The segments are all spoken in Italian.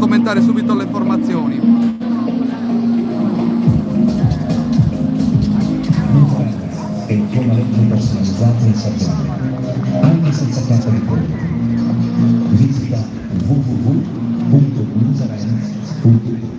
commentare subito le formazioni. E tomaleggi personalizzati in Sardegna, anche senza carta di credito. Visita www.bluesarens.it.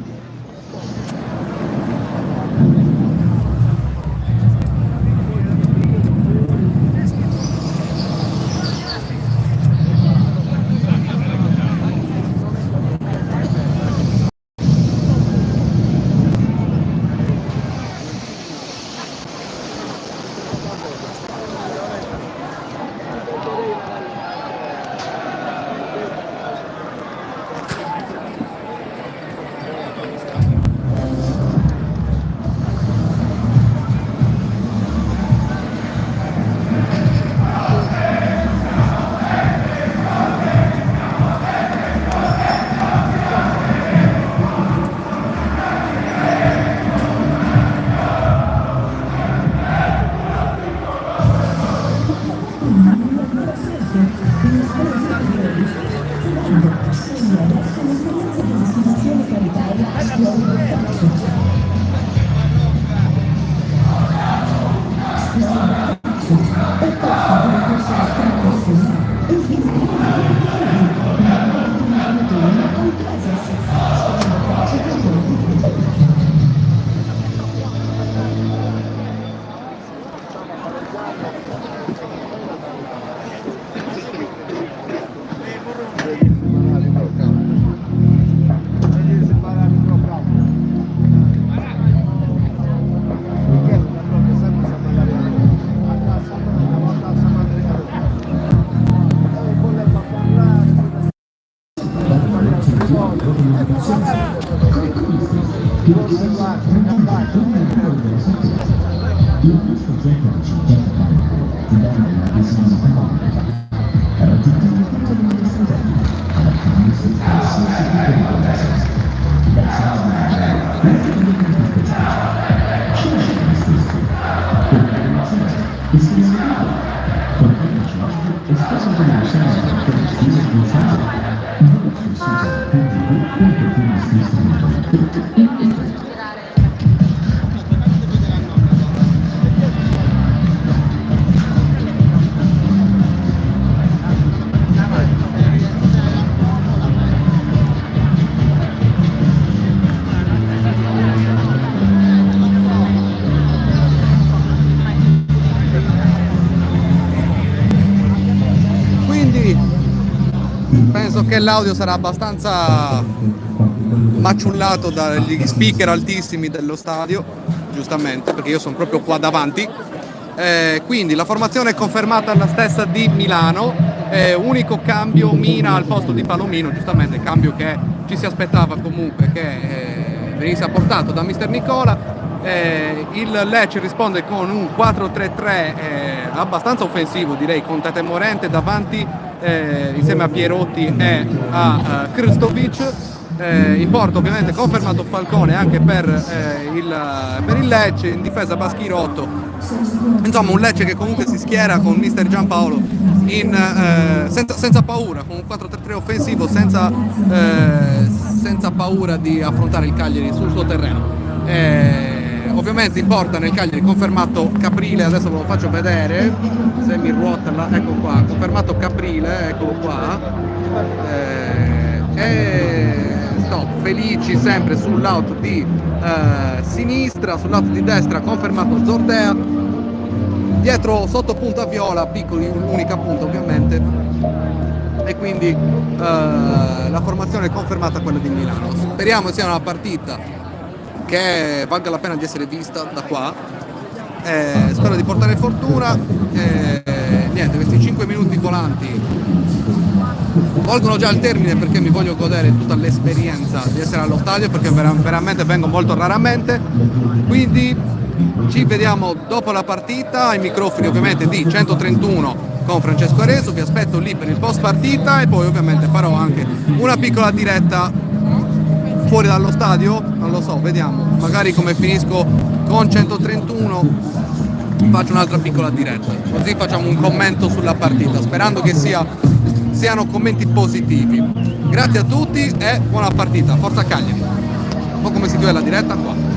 Penso che l'audio sarà abbastanza maciullato dagli speaker altissimi dello stadio, giustamente, perché io sono proprio qua davanti. Quindi la formazione è confermata la stessa di Milano, unico cambio Mina al posto di Palomino, giustamente cambio che ci si aspettava comunque che venisse apportato da mister Nicola. Il Lecce risponde con un 4-3-3 abbastanza offensivo, direi, con Tete Morente davanti insieme a Pierotti e a Krstovic. In porto ovviamente confermato Falcone anche per il Lecce, in difesa Baschirotto. Insomma, un Lecce che comunque si schiera con mister Giampaolo senza paura, con un 4-3-3 offensivo, senza paura di affrontare il Cagliari sul suo terreno. Ovviamente in porta nel Cagliari confermato Caprile, adesso ve lo faccio vedere se mi ruota là, ecco qua, confermato Caprile, eccolo qua, Felici sempre sull'out di sinistra, sull'out di destra confermato Zordea, dietro sotto punta Viola, piccoli, unica punta ovviamente, e quindi la formazione è confermata quella di Milano. Speriamo sia una partita che valga la pena di essere vista da qua. Spero di portare fortuna. Niente, questi 5 minuti volanti volgono già al termine, perché mi voglio godere tutta l'esperienza di essere allo stadio, perché veramente vengo molto raramente. Quindi ci vediamo dopo la partita ai microfoni ovviamente di 131 con Francesco Areso. Vi aspetto lì per il post partita e poi ovviamente farò anche una piccola diretta fuori dallo stadio, non lo so, vediamo, magari come finisco con 131 faccio un'altra piccola diretta, così facciamo un commento sulla partita, sperando che sia siano commenti positivi. Grazie a tutti e buona partita, forza Cagliari. Un po' come si chiude la diretta qua.